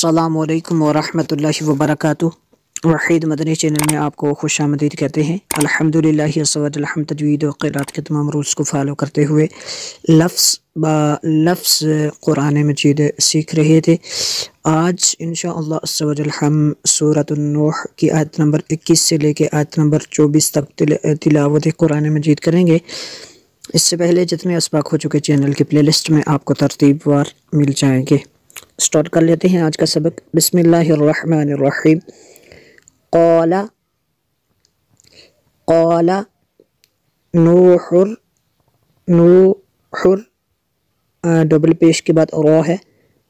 السلام علیکم ورحمۃ اللہ وبرکاتہ۔ وحید مدنی چینل میں آپ کو خوش آمدید کہتے ہیں۔ الحمدللہ الصمد الحمد تجوید و قرات کے تمام رولز کو فالو کرتے ہوئے لفظ با لفظ قرآن مجید سیکھ رہے تھے۔ آج انشاءاللہ عز و جل ہم سورۃ النوح کی آیت نمبر 21 سے لے کے آیت نمبر 24 تک تلاوت قرآن مجید کریں گے۔ اس سے پہلے جتنے اسباق ہو چکے چینل کی پلے لسٹ میں آپ کو ترتیب وار مل جائیں گے۔ سٹارٹ کر لیتے ہیں آج کا سبق۔ بسم اللہ الرحمن الرحیم۔ قال نوح ڈبل پیش کے بعد را ہے،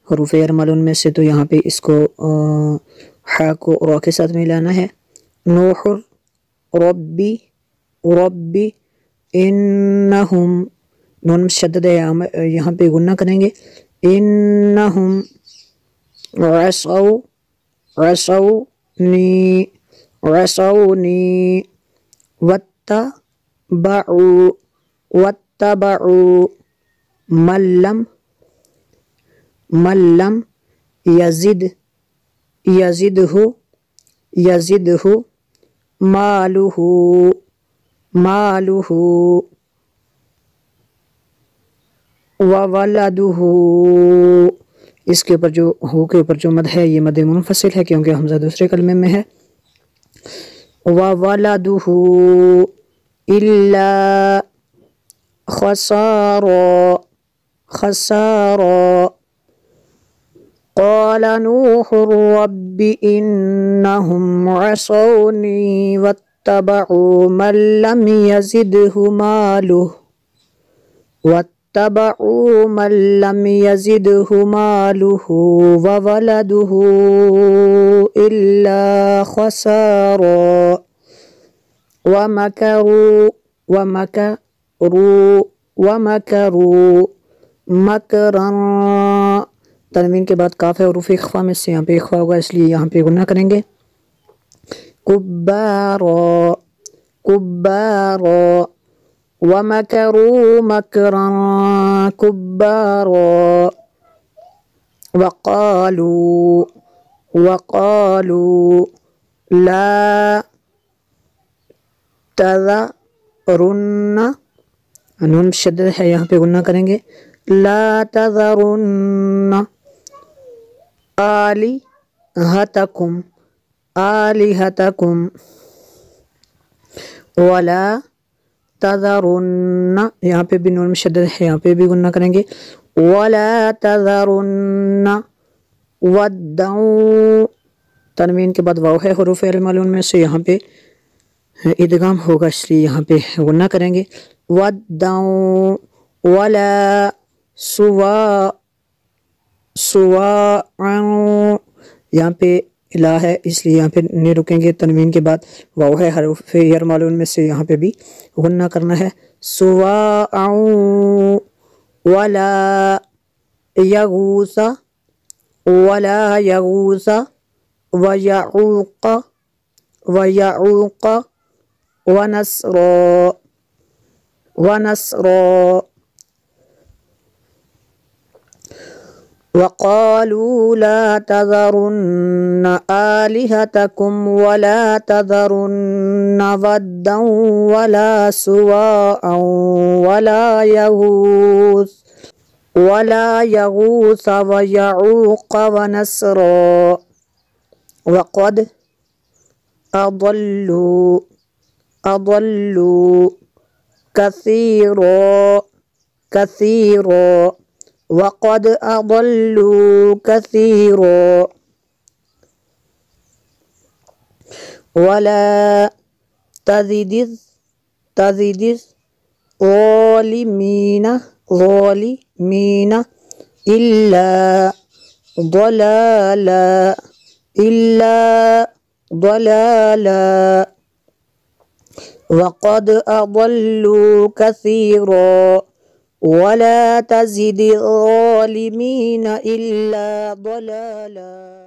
حروف ارملون میں سے، تو یہاں پہ اس کو حا کو را کے ساتھ ملانا ہے۔ نوح ربی انہم، نون شدد ہے، یہاں پہ غنہ کریں گے۔ انہم عصونی واتبعوا من لم یزدہ مالہ وولدہ۔ اس کے اوپر جو ہو کے اوپر جو مد ہے یہ مد منفصل ہے کیونکہ حمزہ دوسرے کلمے میں ہے۔ وولدہ الا خسارا قال نوح رب انہم عصونی واتبعوا من لم یزدہ مالہ وولدہ الا خسارا ومکروا مکرا۔ تنوین کے بعد کاف ہے، حروف اخفا میں سے یہاں پہ اخفا ہوگا، اس لیے یہاں پہ غنہ کریں گے۔ کبارا ومکروا مکرا کبارا وقالوا لا تذرن، نون شدد ہے، یہاں پہ غنہ کریں گے۔ لا تذرن آلہتکم ولا تذرن، یہاں پہ بھی نون شدد ہے، یہاں پہ بھی غنہ کریں گے۔ ولا تذرن ودا، تنوین کے بعد واو ہے، حروف ارملون میں سے، یہاں پہ ادغام ہوگا اس لیے یہاں پہ غنہ کریں گے۔ ودا ولا سواعا، یہاں پہ الہ ہے اس لیے یہاں پہ نہیں رکیں گے، تنوین کے بعد واو ہے، حروف ارملون میں سے، یہاں پہ بھی غنہ کرنا ہے۔ سواعا ولا یغوث ویعوق ونسرا وقالوا لا تذرن آلهتكم ولا تذرن ودا ولا سواعا ولا يغوث ويعوق ونسرا وقد أضلوا كثيرا وقد أضلوا كثيرا ولا تزد الظالمين إلا ضلالا وقد أضلوا كثيرا ولا تزد الظالمين إلا ضلالا۔